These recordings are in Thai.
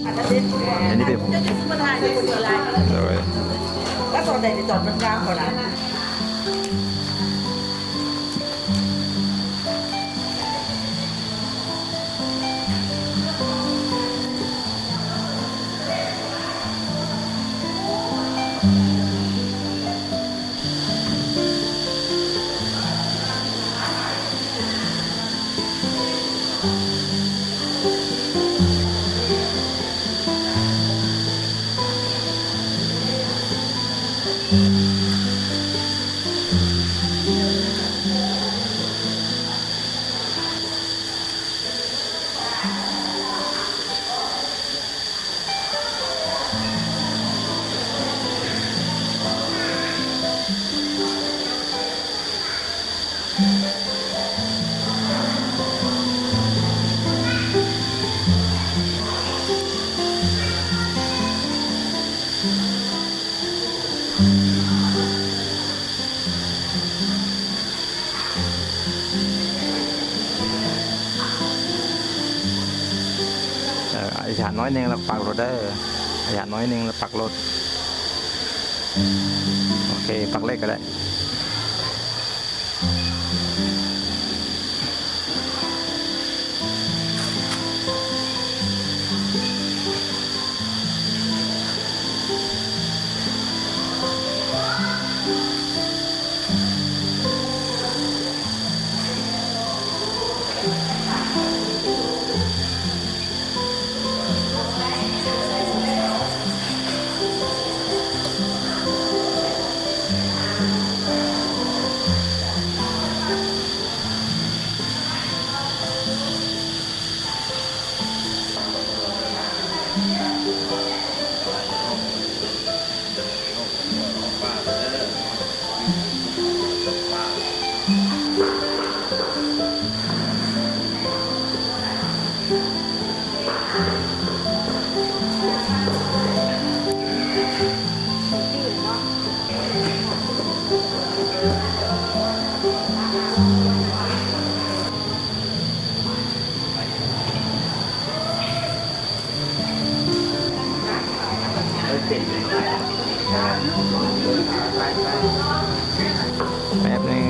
อันนี้เป็นเลย แล้วตอนไหนจะจอดมันกลางก่อนนะ ไอ้ฉานน้อยนึงเราปักรถได้ไอ้ฉานน้อยนึงเราปักรถโอเคปักเลขก็ได้แป๊บนึง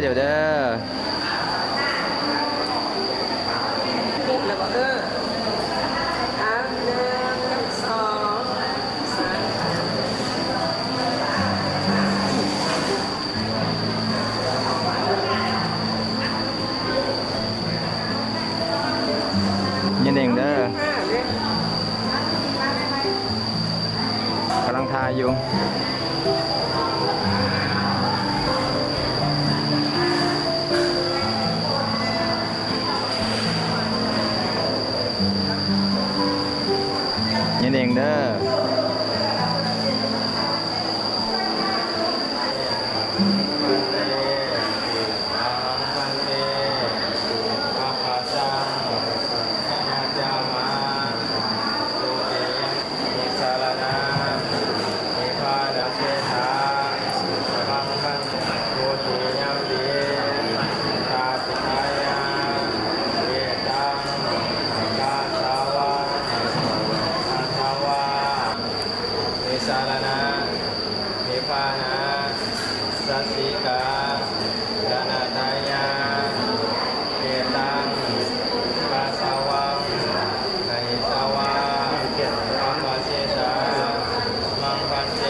เดี๋ยวเด้อ แล้วก็ยันเองเด้อกำลังทายอยู่ยันเองเด้อสารนะนิพพานะสัสสิกาดานาทายาเกตังปัสสาวังนาหิตาวาอัปปะเชชามังคันเต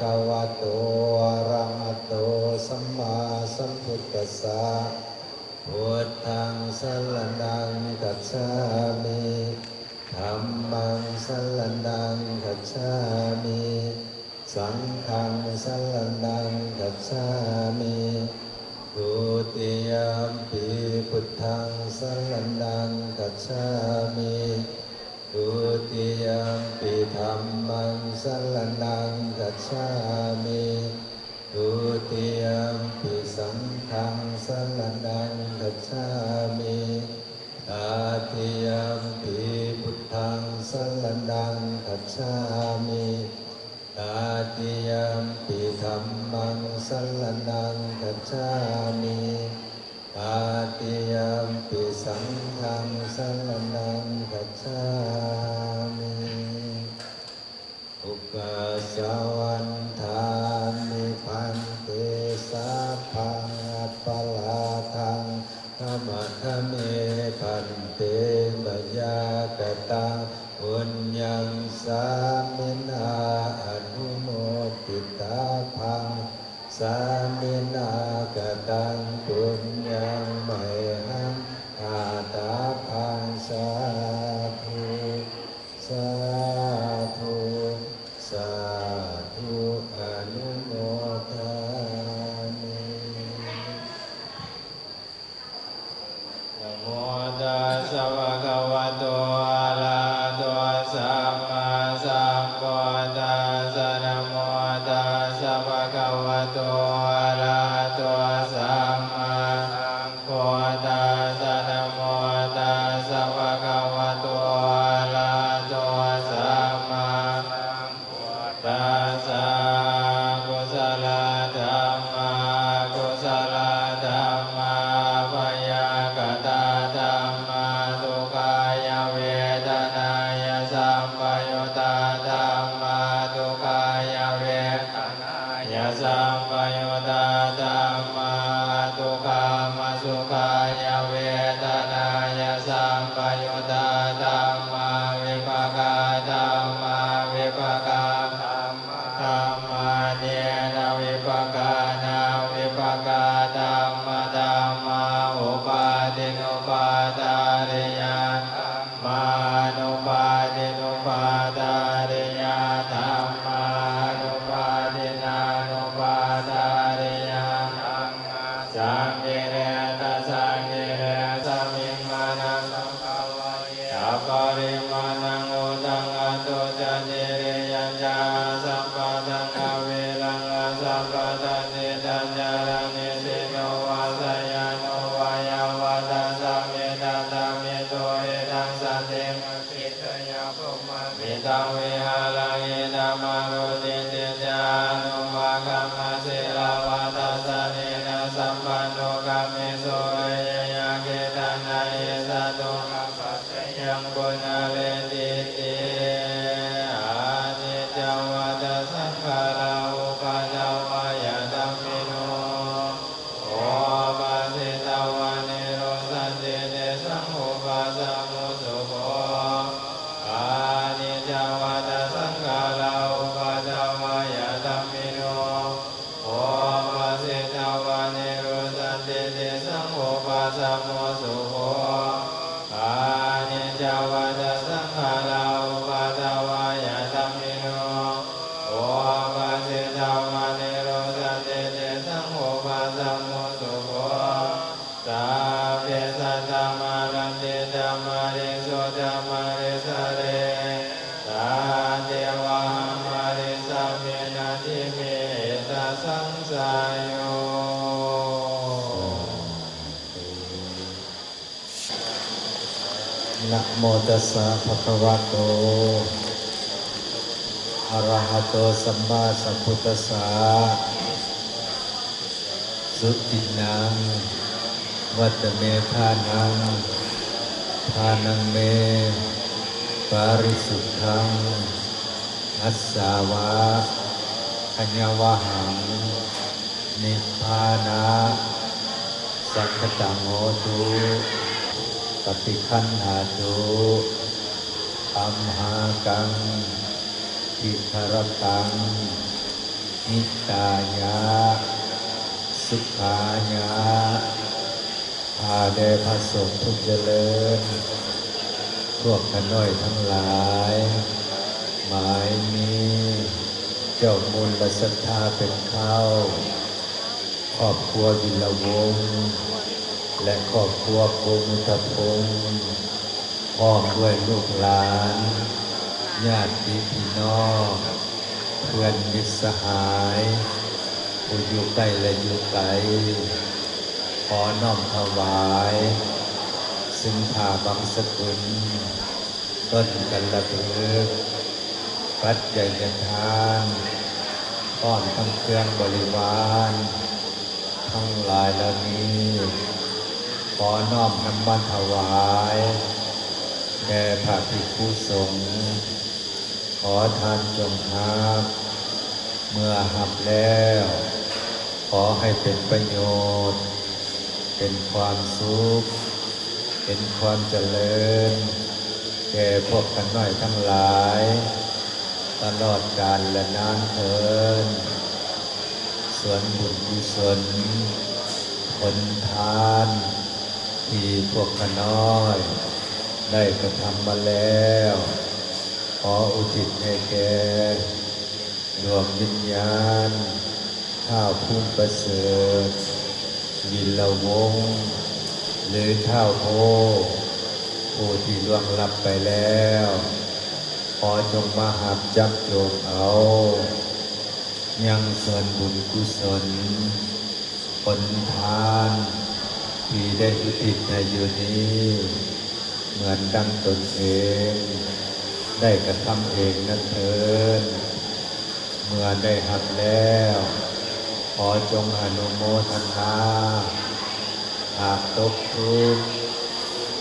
คะวะโตอะระหะโตสัมมาสัมพุทธัสสะพุทธังสรณังคัจฉามิธัมมังสรณังคัจฉามิสังฆังสรณังคัจฉามิทุติยมปิพุทธังสรณังคัจฉามิทุติยมปิธัมมังสรณังคัจฉามิทุติยมปิสังฆังสรณังคัจฉามิตติยมปิพุทธังสรณังคัจฉามิตติยมปิธัมมังสรณังคัจฉามิตติยมปิสังฆังสรณังคัจฉามิอุปสวันทามิพันเตสัพพังอัปปลาทังธรรมะทะเมพันเตมยากตังปุญญังสามินาอนุโมทิตาพังสามินากตังปุญญังไมหังอาตาพังสาธุสาธุสาธุอนุโมทามิ นะโมตัสสะภะคะวะโตอะระหะโตสัมมาสัมพุทธัสสะนะโมตัสสะภะคะวะโตอะระหะโตสัมมาสัมพุทธัสสะนะโมตัสสะภะคะวะโตอะระหะโตสัมมาสัมพุทธัสสะกุศลธัมมากุศลธัมมาพยากตาธัมมาทุกขายเวทนายสัมปยุตตาธัมมาทุกขายเวทนายสัมปยุตตาธัมมาทุกขามาสุขายเวทนายสัมปยุตตาธัมมาวิภกาธัมมาวิภกาธัมมาธัมมาเนนะวิภกานาวิภกาธัมมาธัมมาอุปาทินุปาทาริยาธัมมานุปาทินุปาทาริยาธัมมานุปาทินานุปาทาริยาธัมมาสังฆเรตสังฆเรสมิงมานังสังฆวะเยอปริมาณังอุตังอัตโตจะเจริยัญญาสัมปะทังอเวรังสัมปะทันติตัญญารังนิสิโนวาสยานุวายาวาตาสัมเมตตามิโตเอตังสันติมคิตยาภุมามิตังวิหารังอินามารุติติจานุวากัมมะศิลาวาตาสันนินาสัมปันโนกัมมิโสเอยยะเกตันนาเยสัตโตกัปปัสสยังปุณาเลติติอานิจจวัตสังขาราอุปาทวายตัมมิโนโอปาสิตาวานิโรสันติเตสังอุปาสมุสุโภอานิจจวัตสังขาราอุปาทวายตัมมิโนโอปาสิตาวานิโรสันติเตสังอุปาสมุสุโภอานิจจวัตสังขาราอุปาทวายตัมมิโนโอปาสิตาวานิโรสันติเตสังอุปาสมุสุโภสาเพสัตตมารันติธัมมาริสุธัมมาริสเรสาเทวะหัมมาริสัมเมนะทิเมตสังสายโย นะโมตัสสะภะคะวะโตอะระหะโตสัมมาสัมพุทธัสสะสุตินังวัตเมธานังทานังเมปาริสุทธังอัสสาวะคัญญวะหังนิพพานะสัพพตังโหตุปฏิคันหาตุอัมหากังทิทรตัง นิตายะสุขายะพาได้พระสงฆ์ทุกเจริญพวกขน้อยทั้งหลายหมายนี้เจ้ามูลและศรัทธาเป็นเข้าครอบครัววิลวงศ์และครอบครัวพงศ์ตะพงศ์พร้อมด้วยลูกหลานญาติพี่น้องเพื่อนมิตรสหายผู้อยู่ใกล้และอยู่ไกลขอน้อมถวายซึ่งผ้าบังสกุลต้นกันละเบิกปัจจัยทานป้อนทั้งเครื่องบริวารทั้งหลายเหล่านี้ขอน้อมนำมาถวายแด่พระภิกษุสงฆ์ขอทานจงรับ เมื่อหับแล้วขอให้เป็นประโยชน์เป็นความสุขเป็นความเจริญแก่พวกกันน้อยทั้งหลายตลอดกาลและนานเทินส่วนบุญกุศลผลทานที่พวกกันน้อยได้กระทำมาแล้วขออุทิศให้แก่ดวงวิญญาณท้าวพุ่มประเสริฐวิลวงศ์หรือท้าวโพผู้ที่ล่วงลับไปแล้วขอจงมาหับจับโจมเอายังส่วนบุญกุศลผลทานที่ได้อุทิศในอยู่นี้เหมือนดังตนเองได้กระทำเองนั่นเถิดเมื่อได้หับแล้วขอจงอนุโมทนาหากตกทุกข์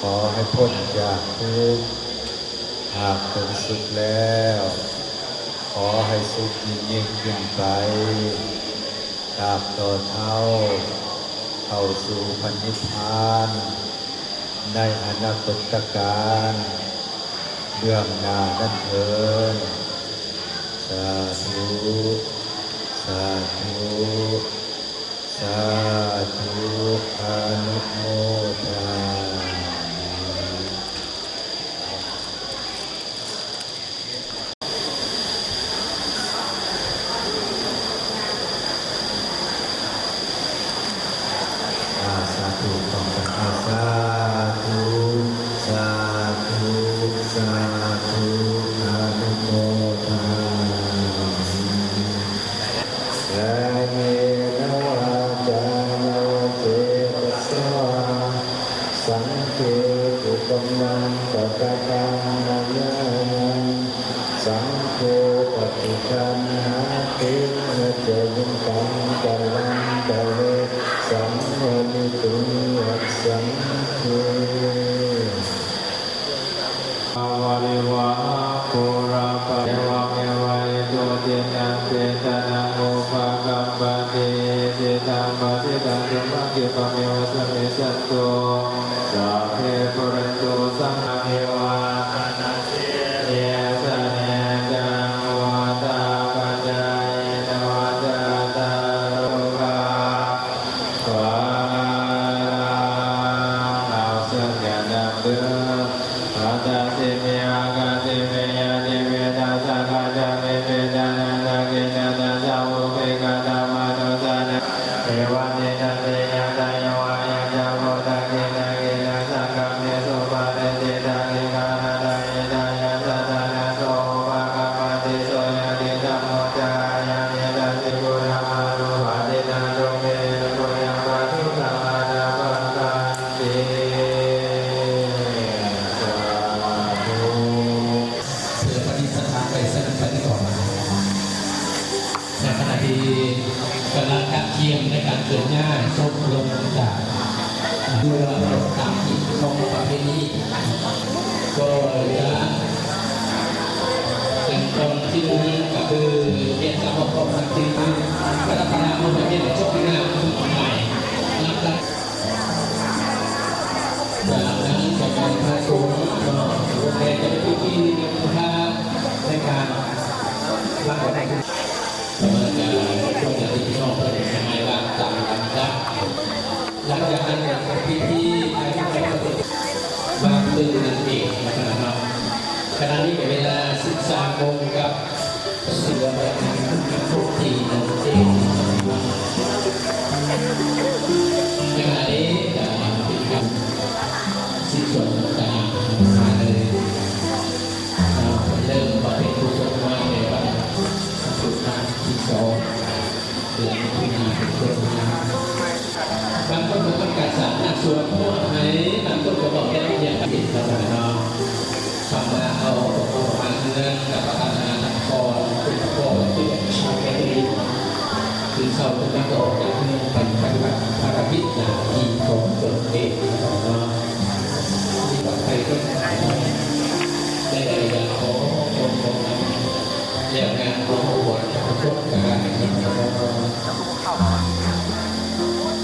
ขอให้พ้นจากทุกข์หากถึงสุขแล้วขอให้สุขยิ่งขึ้นไปตราบต่อเท่าเข้าสู่พันนิพพานในอนาคตการเบื้องหน้านั่นเถิดสาธุสาธุสาธุอนุโมทนาสาธุต้องกันสาธุสาธุสาธุอนุโมทนาและเมนวาจานวเจตสวาสังเกตุกมังปะกะตังนายานังสังโฆปฏิคันหาตินะเจยิงตังกัลลังกะเลสัมโมนิตุยัสสังเฆอาวาริวะโคราปะเอวะเมวะอิโตตินังเจตนังโอภะกัมปะเตเจตังปะทิตังตุมังคิปะเมวะสมิสัตโตสัพเพปุเรนตุสังฆเมวะเยสะเนจังวะตาปัจจายโนจัตตารุภาขวาเราเสื่อมแก่ดับเดิมอาตาสิเมอากาสิเมยะติเวตาสังฆาจามิเวตานันตะกิณตะสาวกเปกะตามาโนสานะเอวะเนนะเตยะตายวะยะจาโพตะกิณกิณสังฆเมสุปะเรติตากิกานะตายะตายะสัตตานะโสภะคะปะติโสยะติธัมโมจายะเมตาสิกุณามานุภาตินาโตเมตุยังปะทุสังฆานาปันตันติเพื่อปฏิสถานไปสนับสนุนก่อนในขณะที่กำลังทักเทียมในการเกิดง่ายชมลงจากเรือตามที่ของประเพณีก็จะเป็นตอนที่หนึ่งก็คือเรียนกับพ่อสักทีนึงพัฒนาโมเดลในช่วงหน้าใหม่นับจากนั้นจะเป็นพระสงฆ์ก็โอเคจะเป็นพิธีในการในการรักษา จากนั้นเนี่ยพิธีบางตื่นนั่นเองนะครับขณะนี้เป็นเวลา13 โมงกับเสือแบบทุกทีนั่นเองในขณะนี้จะเป็นการสิ้นส่วนต่างๆมาเลยเริ่มประเพณีส่วนมาในวันสุดท้ายที่2 เดือนมิถุนายนเป็นต้นมาบางคนก็ต้องการสารนักส่วนพวกไหนบางคนก็บอกแค่เพียงผิดเท่านั้นเนาะคำว่าเอาประมาณนั้นกับประธานาครเป็นข้อที่ชาวแคทอลิกคือเขาเป็นนักออกจากที่เป็นปฏิบัติภารกิจหน้าที่ของตนเองเนาะที่ต่อไปก็ได้อยากขอคนของนั้นอย่างงานของหัวประสบการณ์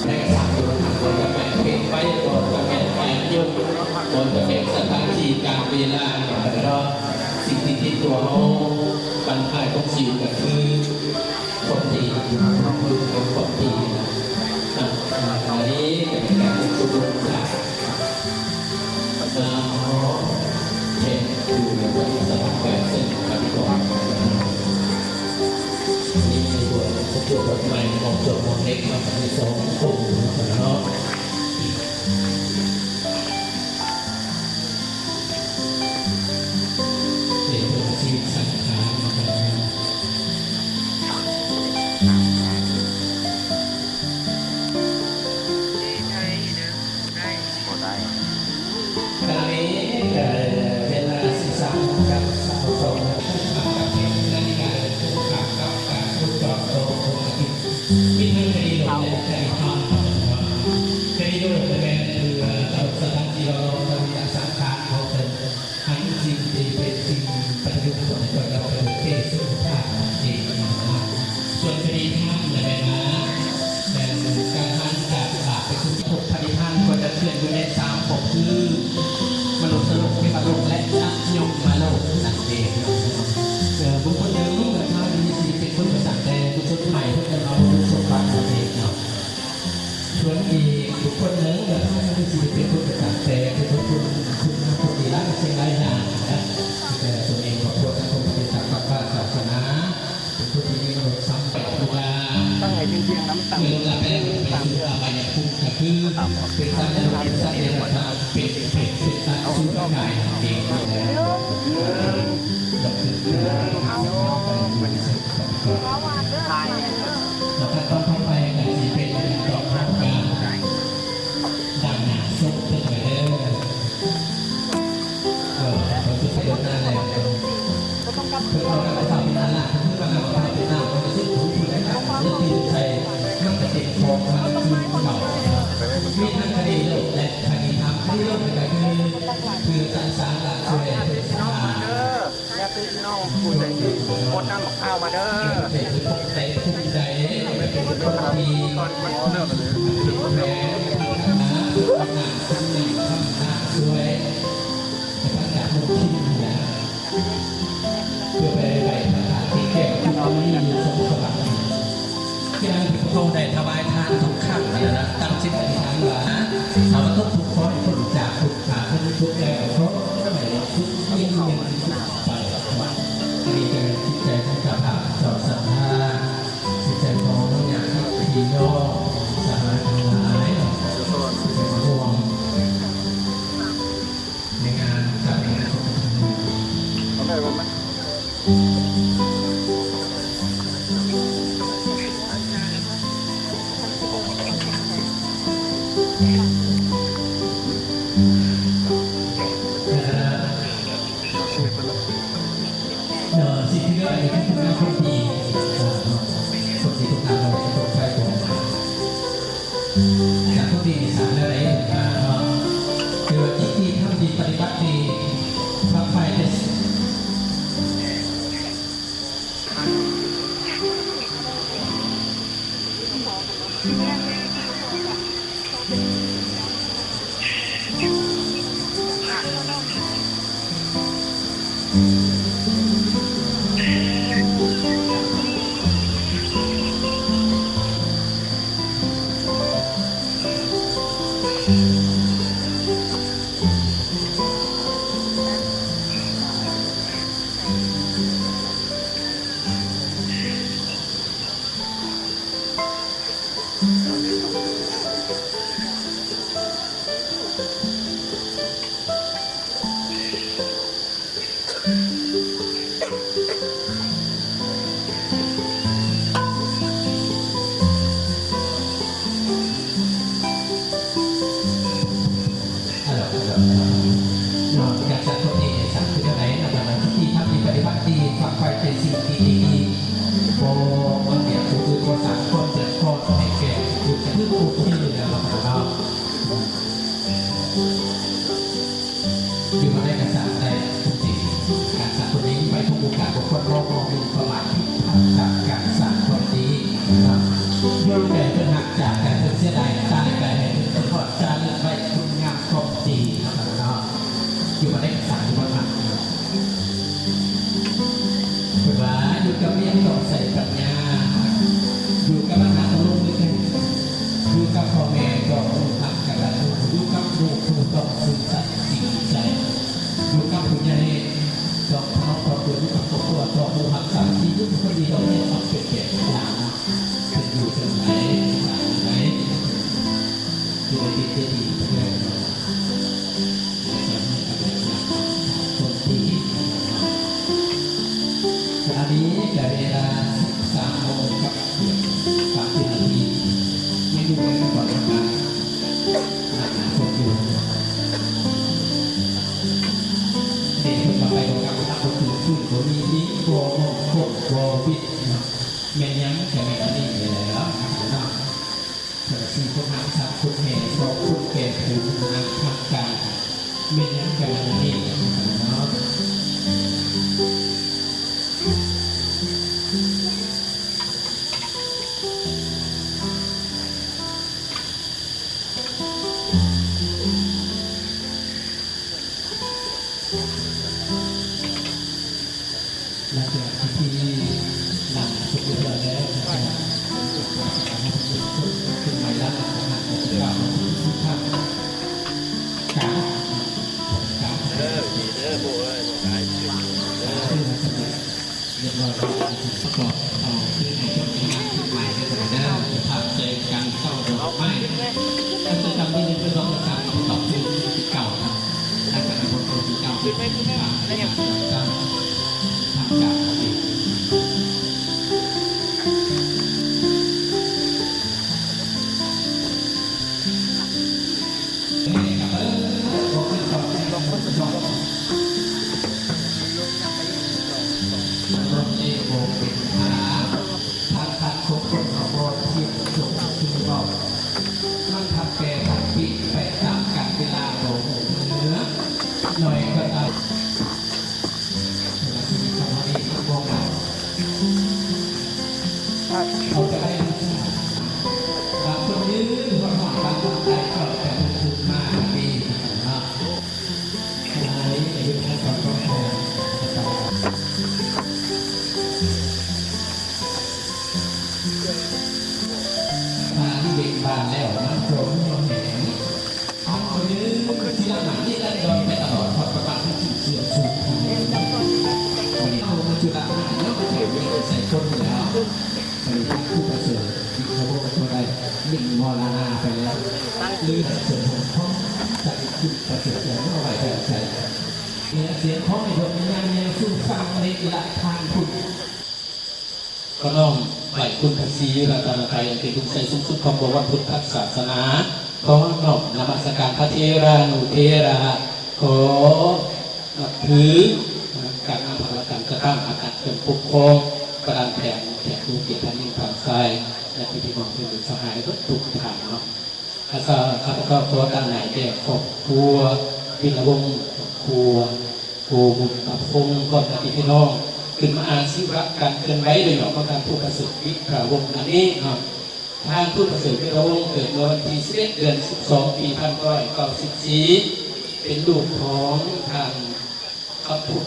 ในสามตัวคนจะแบ่งเป็นไปก่อนจะแบ่งแผนยุ่งคนจะแบ่งสถานที่การเวลาแต่ก็สิ่งที่ตัวเขาบรรพายของสิวก็คือคนดีคือเป็นคนดีอันนี้เป็นการสุดจากเช่นอยู่ในบริษัทแบบเส้นปฏิบัตินี่ในบทสวดบทใหม่ของสวดมนต์เล็กมาเป็น2 กลุ่มเนาะเป็นตัวชีวิตสังขารขณะนี้เวลา13 นาฬิกา32 นาทีกับเพลงนาฬิกาทุกขับกับการทุกจอดโต๊ะทุกอาทิตย์มีทั้งคดีโดนและคดีความคดีโดนจะเป็นคือเราสถานที่เราทำการสังขารเขาเป็นให้สิ่งที่เป็นสิ่งปฏิบัติของตัวเราเป็นเทศสุภาพจริงส่วนคดีท่านในเวลาแต่การท่านจากบาปไปสู่6 คดีท่านควรจะเชื่ออยู่ใน3 ปกคือมนุษย์สรุปที่มาลงและนักยมมาโลกนั่นเองบุคคลหนึ่งถ้ามีสีเป็นคนภาษาแต่บุคคลใหม่เพื่อเราดูสมบัติเองเนาะส่วนอีกบุคคลหนึ่งถ้ามีสีเป็นคนภาษาแต่เป็นคนดีรักเชียงรายนานนะแต่ตัวเองก็ควรจะคงเป็นศักดิ์พระศาสนาเป็นคนที่มีมนุษย์ซ้ำไปทุกเวลาตั้งใจจริงๆน้ำตั้งเวลาไปสู่อบายภูมิก็คือเป็นสัตว์ในโลกสัตว์ในโลกเป็นสัตว์สูญกายเองแล้วก็คือแล้วก็ต้องเข้าไปกับที่เป็นดอกรักการดังหนาสุดขึ้นไปเรื่อยเราจะไปเดินหน้าแล้วคือเราได้ทำเป็นนั่นแหละคือเราทำเป็นหน้าเราจะซึ่งถูกได้ครับเรื่องที่ใจมันจะติดฟองมันคือเก่ามีทั้งคดีโลกและคดีธรรมคดีโลกก็คือการสร้างหลักช่วยเพื่อสร้างอย่าตื่นน้องพูดใจดีหมดน้ำมะพร้าวมาเด้อเป็นภูมิใจภูมิใจไม่เป็นคนดีก่อนมันเริ่มเลยแม่นะทำงานทำหนึ่งทำหน้าช่วยแต่ถ้าอยากลงที่นี่นะเพื่อไปสถานที่แก้ที่เราไม่มีสมบัติที่นั่นพระองค์ได้ถวายทานทุกขั้นเลยนะตั้งจิตอธิษฐานว่าถามว่าทุกข้อให้คนจากทุกขาคนทุกแล้วเพราะก็ไม่ทุกยิ่งยังไปว่ามีการจิตใจของกระพาเจ้าศรัทธาจิตใจของอย่างที่ย่อสาธารณะเป็นห่วงในงานจัดงานของท่านโอเคสิ่งที่เรียกว่าเป็นคุณงามคนดีคนดีทุกทางเราจะต้องใช้ตัวจากคนดีสามอะไรคือจิตดีทำดีปฏิบัติดีทำไปได้ อยู่มาได้กษัตริย์ได้ทุกสิ่งการสร้างคนนี้ไปทุกโอกาสทุกคนโลกมีประมาทที่ทำจากการสร้างคนนี้นะครับยุ่งแต่เป็นหักจากการเป็นเสียดายตายไปให้เป็นทอดจานและไปคุณงามความดีนะครับเนาะอยู่มาได้กษัตริย์อยู่มาหักเป็นว่าอยู่กับเมียต้องใส่ปัญญาอยู่กับปัญหาต้องลงมือกันอยู่กับพ่อแม่ต้องหักกันแล้วอยู่กับลูกผู้ต้องซื่อสัตย์จริงใจอยู่กับผู้ใหญ่ต้องเอาความตัวอยู่กับครอบครัวต้องผู้หักษาที่ยุคคนดีต้องเนี่ยต้องเป็นเกียรติอย่างเป็นอยู่ตรงไหนไหนอยู่ในที่ดีเลยคนดีอันนี้แต่เวลา13 โมงครับ30 นาทีไม่ดูเลยก่อนนะครับคนอยู่เด็กคนต่อไปของการทำคนอื่นขึ้นคนมีนี้โกโมโคโกบิดเมียยังแต่ไม่อันนี้เลยแล้วนะครับแต่สิ่งพวกนั้นครับคุณแม่เพราะคุณแก่คุณนักทำการเมียยังแต่ไม่อันนี้นะครับ หลังจากที่นำสุดยอดแล้วนะครับขึ้นใหม่แล้วนะครับเราทุกท่านการดีเด้อโบ้เลยกายขึ้นเด้อ ขึ้นมาสำเร็จเรียบร้อยแล้วประกอบเอาขึ้นในช่วงนี้ขึ้นใหม่ได้สำเร็จแล้วภาพใจการเข้าดอกไม้การจะจำได้ในเรื่องของการประกอบขึ้นเก่านะและการประกอบที่เก่าขึ้นไม่ขึ้นไม่ยังจำทำจากอีกหน่อยก็ตามเขาจะได้บางคนยืนบางคนบางคนใจก็แต่ถูกมากดีนะอะไรในยุคนั้นก็ต้องพอมาที่เด็กบ้านแล้วมันโผล่มาเห็นคนยืนที่หลังที่ได้โดนไปตลอดพอประมาณที่เสื่อมสูงวันนี้เอามาจุฬาแล้วมาเถียงกันใส่คนแล้วไปผู้ประเสริฐเขาบอกว่าตัวใดยิ่งมรณาไปแล้วหรือส่วนของท้องใจคุณประเสริฐแล้วไม่ไหวแต่ใจเนี่ยเสียงของในดวงวิญญาณยังสู้ฟังในหลักทางคุณก็น้องไหลคุณภาษีและตาไทยเป็นทุกใจสูงสุดของบวรพุทธศาสนาขอนอบนมัสการพระเทรานุเทระขอนับถือการนำพลังการกระทำอากาศเป็นปกครองประดานแผนดูเกียรตินิ่งผ่านทรายและพี่น้องที่เป็นสหายทุกทางเนาะแล้วก็ข้าพเจ้าขอตั้งไหนแก่ครอบครัววิรวงศ์ครัวโกบุญกับพงศ์ก่อนพี่น้องขึ้นมาอ่านศิวะการเคลื่อนไหวโดยหนอกการผู้ประเสริฐวิภาวงศ์อันนี้เนาะทางผู้ประเสริฐวิภาวงศ์เกิดเมื่อวันที่11 เดือน 12 ปี 1994เป็นลูกของทางพระพุทธ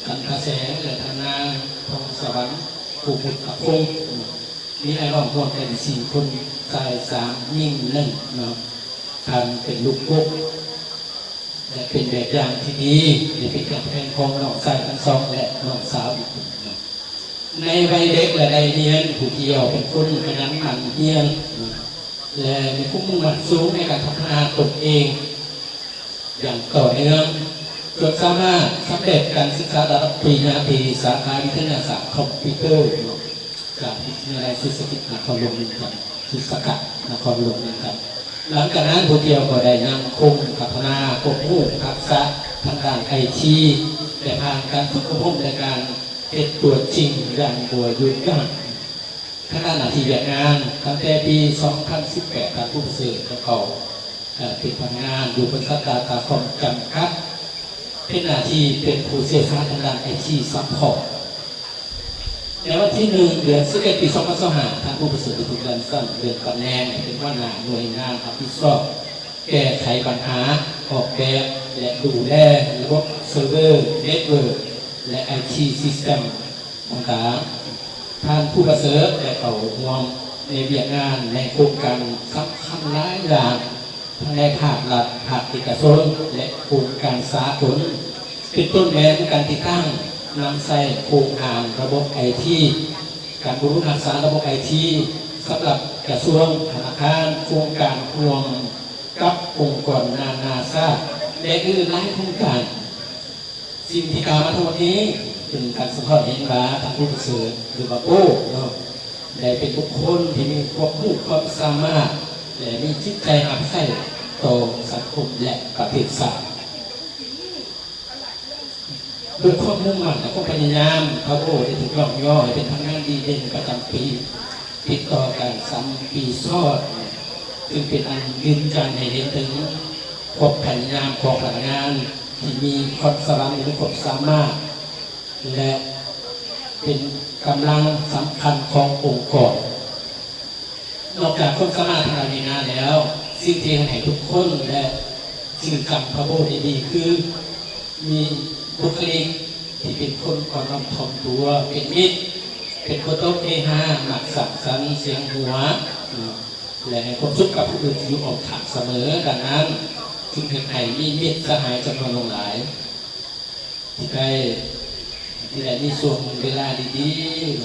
กันกระแสและธนาทองสวรรค์ผู้บุญกับพงศ์มีไอ้รองรวมเป็น4 คนชาย3 หญิง 1เนาะทำเป็นลูกกบและเป็นแบบอย่างที่ดีในเป็นการแทนของน้องชายทั้งสองและน้องสาวอีกคนในวัยเด็กและได้เรียนผู้เกี่ยวเป็นคนขยันหมั่นเพียรและมีผู้มุ่งมั่นสูงในการพัฒนาตนเองอย่างต่อเนื่องจนสามารถสำเร็จการศึกษาระดับปริญญาตรีสาขาวิทยาศาสตร์คอมพิวเตอร์จากวิทยาลัยสุสกิจนครหลวงนะครับสุสกัดนครหลวงนะครับหลังจากนั้นผู้เกี่ยวก็ได้นำคงพัฒนาควบคู่ทักษะทางด้านไอทีแต่ผ่านการฝึกอบรมในการเป็นตัวจริงอย่างตัวยุ่งยากขณะหน้าที่งานตั้งแต่ปี 2018 การผู้ประเสริฐก็เขาเป็นพนักงานอยู่บริษัทดาตาคอมจำกัด เป็นหน้าที่เป็นผู้เชี่ยวชาญทางด้านไอทีซัพพอร์ตในวันที่1 เดือน11 ปี 2025ทางผู้ประเสริฐถูกดันสั้นเดือนตำแหน่งเป็นหัวหน้าหน่วยงานรับผิดชอบแก้ไขปัญหาออกแบบและดูแลระบบเซิร์ฟเวอร์เน็ตเวิร์กและไอทีซิสเต็มต่างๆท่านผู้ประเสริฐได้เข้าร่วมในเวียกงานในโครงการสำคัญหลายอย่างทั้งในภาครัฐภาคเอกชนและโครงการสากลเป็นต้นแบบการติดตั้งนำใส่โครงข่ายระบบไอทีการบำรุงรักษาระบบไอทีสำหรับกระทรวงธนาคารโครงการรวมกับองค์กรนานาชาติและอื่นหลายโครงการสิ่งที่กล่าวมาทั้งหมดนี้เป็นการสะท้อนเห็นว่าทางผู้ประเสริฐหรือว่าโอ้ได้เป็นบุคคลที่มีความรู้ความสามารถและมีจิตใจอับใส่ต่อสังคมและประเทศชาติโดยความมุ่งมั่นและความพยายามพระโอ้ได้ถูกยกย่อให้เป็นทางงานดีเด่นประจำปีติดต่อกัน3 ปีซ้อนจึงเป็นอันยืนยันให้เห็นถึงความพยายามของพนักงานที่มีความสามารถและความสามารถและเป็นกำลังสำคัญขององค์กรนอกจากความสามารถทางการงานแล้วสิ่งที่ให้ทุกคนและสิ่งจำพระโอ้ดีคือมีบุคลิกที่เป็นคนก่อนน้อมถ่อมตัวเป็นมิตรเป็นคนโต๊ะเฮฮาหมักสับสันเสียงหัวและให้ความสุขกับผู้อื่นอยู่ออกถักเสมอดังนั้นจึงเป็นไห้มีมิตรสหายจำนวนหลายที่ได้มีส่วนเวลาดี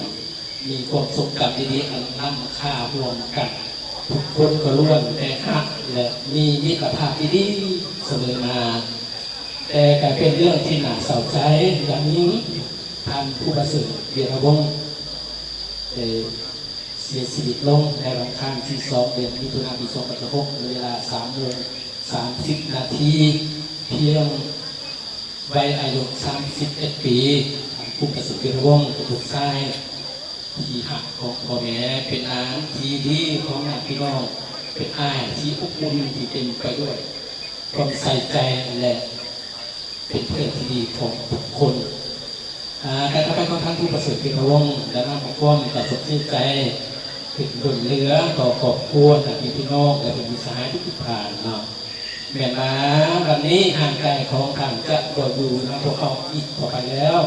ๆมีความทรงจำดีๆอันล้ำค่ารวมกันทุกคนก็ล้วนแต่ฮักและมีมิตรภาพดีๆเสมอมาแต่กลายเป็นเรื่องที่น่าเศร้าใจอย่างนี้ท่านผู้ประเสริฐเวียรวงศ์เสียชีวิตลงในวันอังคารที่2 เดือนมิถุนายน ปี 2016 เวลา 3:30 นาทีเพียงวัยอายุ 31 ปีท่านผู้ประเสริฐเวียรวงศ์ถูกชายที่หักของพ่อแม่เป็นอาที่ดีของญาติพี่น้องเป็นอ้ายที่อบอุ่นที่เต็มไปด้วยความใส่ใจและเป็นเพื่อนที่ดีของทุกคนการทำไปของท่านผู้ประเสริฐเป็นพระวงศ์และนำของก้อนต่อสดชื่นใจถึงดุลเรือต่อขอบควรมีพี่น้องและเป็นมิตรสหายทุกผ่านเนาะแม่มาวันนี้ห่างไกลของท่านจะบ่อยู่นะพวกเขาอีกต่อไปแล้ว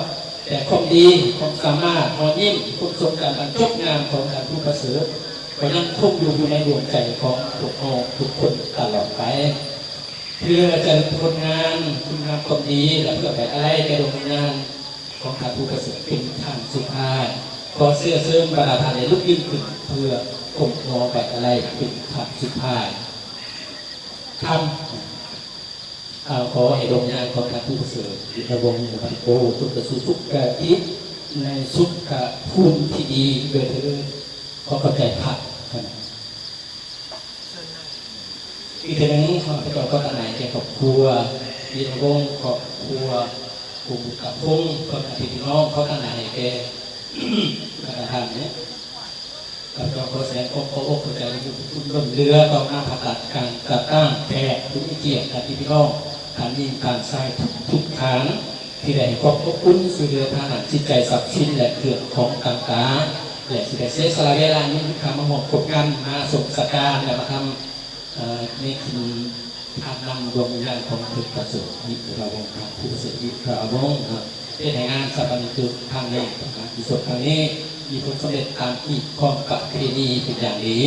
แต่ความดีความสามารถความยิ้มความทรงจำอันจบงามของท่านผู้ประเสริฐก็ยังคงอยู่ในดวงใจของพวกเราทุกคนตลอดไปเพื่อจะผลงานคุณงามความดีและเพื่อไปอะไรแก่ดวงงานของท่านผู้ประเสริฐเป็นทางสุภาพขอเสื้อเสริมประทานในลูกยืนขึ้นเพื่อคงรอไปอะไรเป็นทางสุภาพทำขอให้ดวงงานของท่านผู้ประเสริฐในระวงในพันโกทุกกระสุสุกกะอิในสุขกะภูมิที่ดีโดยเธอขอเข้าใจผักอีกทีนึงข้าพเจ้าก็ตั้งใจแก่ครอบครัวมีระวงครอบครัวกลุ่มกับพงคนอภิพี่น้องเขาตั้งใจแก่กระทำเนี่ยกับเราขอแสดงความเคารพเข้าใจคุณร่วมเรือต่อหน้าผ่าตัดการจัดตั้งแพทย์ทุกเกียรติการพี่น้องการยิงการใช้ทุกฐานที่ได้ความอบอุ่นสู่เรือทหารจิตใจสับชิ้นและเกิดของต่างๆและที่ได้เสียสละเวลานี้ทำมาหมดกดงานมาส่งสการและมาทำนี่คือทางนำดวงวิญญาณของผู้ประเสริฐยิบระวงศ์ผู้ประเสริฐยิบระวงศ์เป็นงานสัปดาห์คือทางนี้ที่สุดทางนี้มีผลสำเร็จตามที่ความกับเพณีเป็นอย่างนี้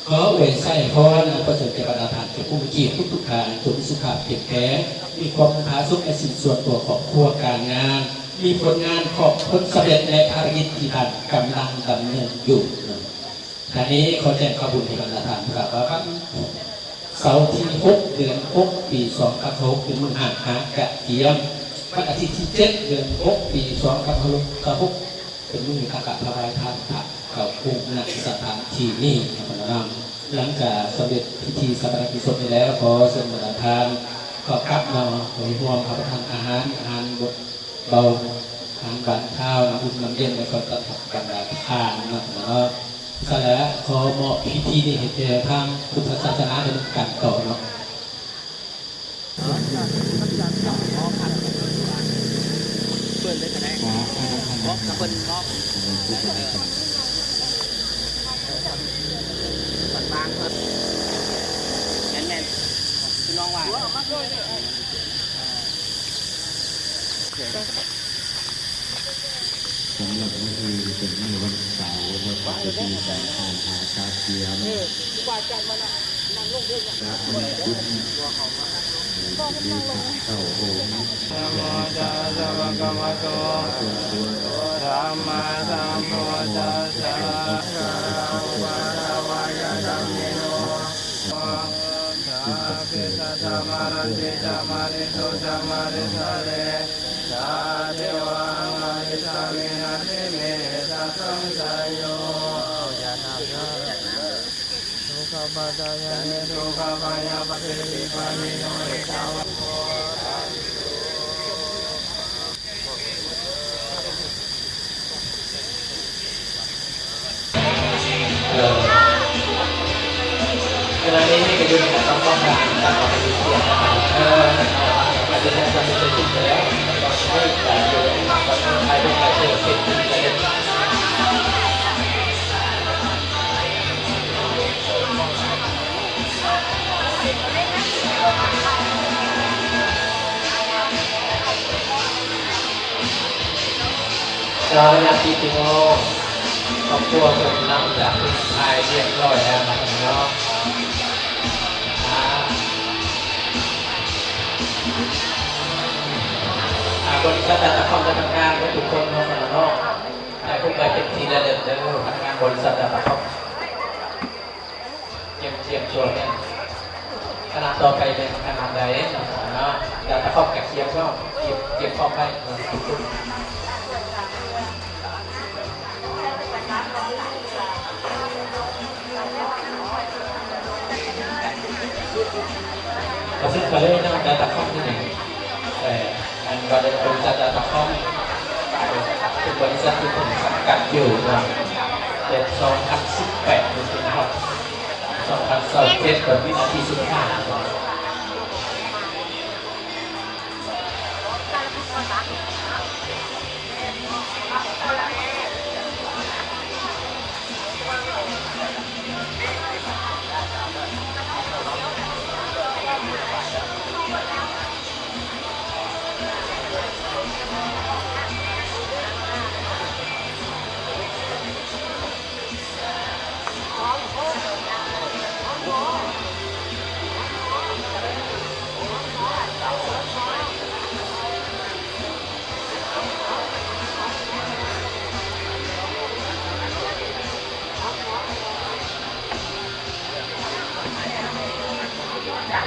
ขอเวไส้พรประเสริฐเจ้าประทานแก่ผู้มีเกียรติทุกๆทางจนสุขภาพแข็งแรงมีความผาสุกในสิ่งส่วนตัวครอบครัวการงานมีผลงานขอบผลสำเร็จในภารกิจที่ท่านกำลังดำเนินอยู่ท่านี้ขอแจ้งข้อมูลให้ประธานครับว่าเสาร์ที่6 เดือน 6 ปี2016เป็นมื้ออาหารกระเทียมวันอาทิตย์ที่ 7 เดือน 6 ปี2016เป็นมื้ออากาศพระราชทานผักเก่าคุ้งณสถานที่นี้นะครับหลังจากสำเร็จพิธีสัปดาห์ที่สดไปแล้วขอเชิญประธานก็กลับมาโดยรวมรับประทานอาหารบดเบาอาหารบานข้าวน้ำอุ่นน้ำเย็นแล้วก็ตัดกันดาทานนะครับก็แล้วขอมอบพิธีนี้ให้แก่ทางพุทธศาสนาเป็นการต่อเนาะ บอกกับเพิ่นบอกปันบางเพิ่นแม่นพี่น้องว่าสำหรับวันที่เป็นในวันเสาร์นะครับจะมีการทานหาชาเทียมและมันกุศมีการเข้าโหม นะโมตัสสะภะคะวะโตธัมมาสัมพุทธัสสะภะคะวะยะธัมมิโนสัพพิสัตตมะรันติสัมมาริโตสัมมาริสาเรสาเทวังอริสามินาทิเมสัพพังสายโยยะนาภทุกขปัตตายะเนทุกขปายะปฏิปิปานิโนเอตาวะโกขณะนี้นี่ก็อยู่ในขั้นตอนของการออกไปเสียงนะครับอาจจะยังไม่ได้ติดแล้วตอนนี้การอยู่ในขั้นตอนท้ายเป็นการเชื่อติดประเด็นเราอยากที่จริงโลกครอบครัวผมนำจากคุณชายเรียบร้อยแล้วนะครับเนาะบริษัทดาต้าคอมดำเนินการให้ทุกคนน้องๆน้องให้พวกไปเป็นทีละเดือนพนักงานบริษัทดาต้าคอมเยี่ยมชวนเนี่ยขนาดต่อไปเป็นขนาดใดเนาะดาต้าคอมกับเทียมก็เก็บข้อไปทุกคนเราซึ่งเคยได้นั่งดาต้าคอมที่ไหนอันบริษัทดาต้าคอมเป็นบริษัทที่ผมสังกัดอยู่นะเดือน2018จนถึง2027กับวินาทีสุดท้าย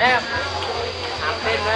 แล้วถามเป็นไหม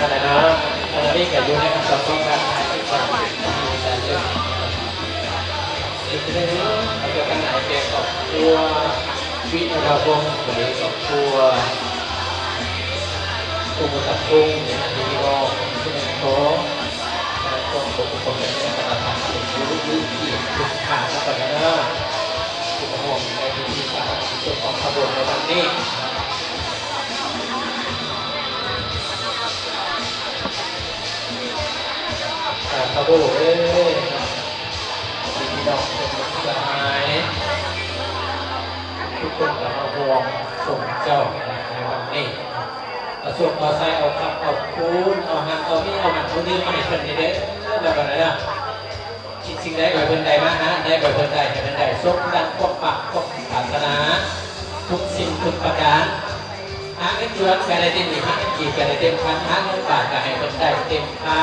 อะไรนะอะไรนี่กับยูในคำตอบต้องการให้เป็นความเป็นแต่เรื่องสิ่งที่ได้รู้เราจะกันไหนเกี่ยวกับตัววิทยาพงศ์หรือกับตัวมุตัดพงศ์หรืออันนี้ก็ที่เป็นโค้งคนคนเป็นกระทำเป็นรู้ที่ถูกขาดแล้วก็นะถูกห่วงในพิธีการส่วนของขบวนในวันนี้ขบวนที่ดอกเป็นสหายทุกคนจะมาห่วงส่งเจ้าในวันนี้ส่วนต่อใส่เอาขับเอาคูนเอาหันเอานี่เอาหันเอานี่มาให้เพิ่นนี่เด้อแล้วก็อะไรนะสิ่งใดก็เพิ่นได้มานะได้ก็เพิ่นได้ให้เพิ่นได้สมดังควบปากควบศาสนาทุกสิ่งทุกประการหาเงินเดือนก็ได้เต็มหาเงินกี่ก็ได้เต็มพันหาเงินบาทก็ให้เพิ่นได้เต็มค่า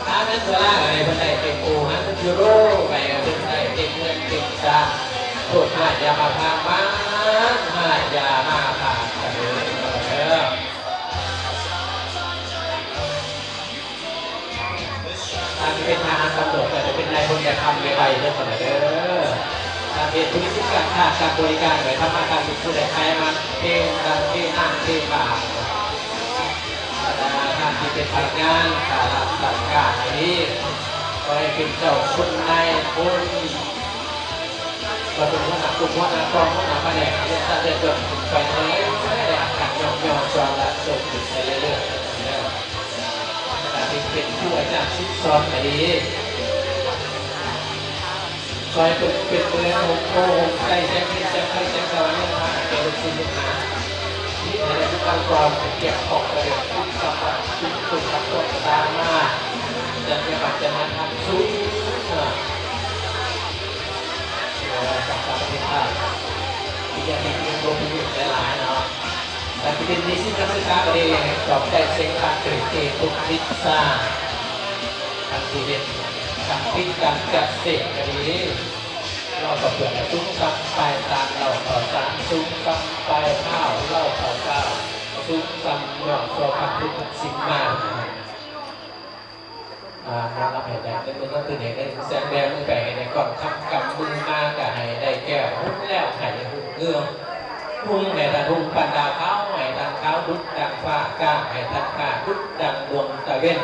หาเงินดอลลาร์ก็ให้เพิ่นได้เต็มโอหาเงินยูโรก็ให้เพิ่นได้เต็มเงินเต็มจานโทษหายามาพามาหายามาพากันเลยถ้าเป็นทหารตำรวจก็จะเป็นนายพลยธรรมในใบเรื่องอะไรเด้อถ้าเป็นธุรกิจการค้าการบริการหรือทำการเป็นผู้ใดใครมาเทดังเทนั่งเทบ่าถ้าที่เป็นพนักงานการรับราชการนี้ก็ให้เป็นเจ้าคุณนายคนก็เป็นหัวหน้ากลุ่มหัวหน้ากองหัวหน้าแผนกเรื่องการเดินจนไปเลยไม่ได้อาการย่องจวนละจนติดไปเรื่อยเป็นผู้อาจารย์ชิดซ้อนไปดีคอยเป็นเมืองโอ้โหใจแจ้งที่แจ้งให้แจ้งสวรรค์มาเกี่ยวกับสิ่งนี้นี่ในทุกขั้นตอนเกี่ยวกับประเด็นทุกสัปดาห์ทุกสัปดาห์มาจะเป็นปัจจัยทางสูงจากประเทศไทยที่จะมีเรื่องที่หลายๆเนาะแต่ประเด็นนี้ที่นักศึกษาเรียนจบได้เซ็งการเกิดเกณฑ์ทุกทิศทางการเรียนการพิการเกษตรกันนี้เราก็เปลี่ยนซุ้มซ้ำไปตามเราต่อสามซุ้มซ้ำไปข้าวเราต่อข้าวซุ้มซ้ำหยอดโซฟักทุกสิ่งมาเรารับให้ได้เป็นต้นตื่นได้แสดงแบบมือแบ่งในก่อนทำกับมือมากับให้ได้แก้วหุ้นแล้วให้หุ้นเงื่อหุ้นให้ทันหุ้นปันดาวเขาให้ทันเขาดุดดังฟ้ากล้าให้ทันข้าดุดดังดวงตะเวน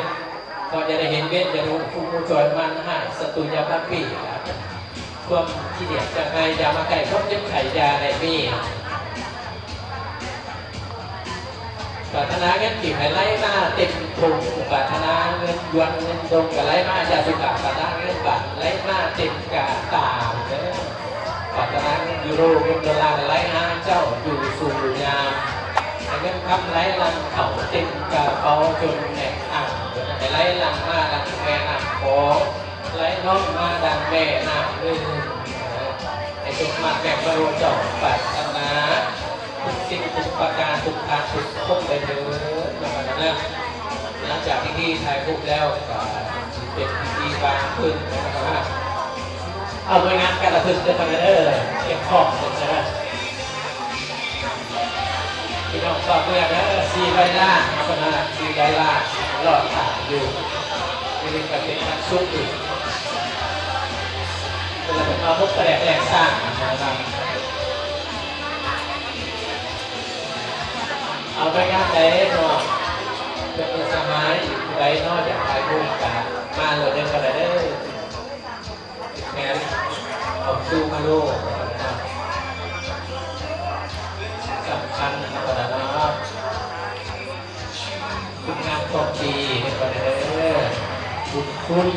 ก็จะได้เห็นเว้นจะรู้ผู้มูจอยมันให้สตุยาพันปีความที่เดียดจะไงยามาไก่พบเจ็บไข่ยาในมีปรารถนาเงินกี่ให้ไล่มาเต็มถุงปรารถนาเงินยวนเงินดงกับไล่มายาสุกะปรารถนาเงินบาทไล่มาเต็มกาตาปรารถนาเงินยูโรเงินดอลลาร์ไล่หาเจ้าอยู่สู่ยามเงินคำไล่ลังเขาเต็มกระเป๋าจนแหกอ่างให้ไล่ลังมาดังแม่น้ำโขงไล่น้องมาดังแม่น้ำลื่นให้จงมาแบ่งบรรลุเจ้าปรารถนาทุกสิ่งทุกประการทุกการทุกพบไปเลยอย่างนั้นนะหลังจากที่ถ่ายรูปแล้วก็เป็นพิธีบางขึ้นนะครับเอาไปงานการระทึกเดินไปเลยเก็บของใช่ไหมพี่น้องตอบเรื่องนะซีไรล่าเอาไปนะซีไรล่าหลอดขาดอยู่มีเรื่องการเป็นนักสู้อยู่เราเป็นมาพบกระแดกแรงสร้างนะครับเอาไปงานไหนเนาะเป็นสมัยไหนเนาะอยากไปพูดกันมาเลยเดินกันเลยได้แง่เอาสู้มาโลกสำคัญนะครับนะคุณงามความดีเป็นประเด็นบุญคุณ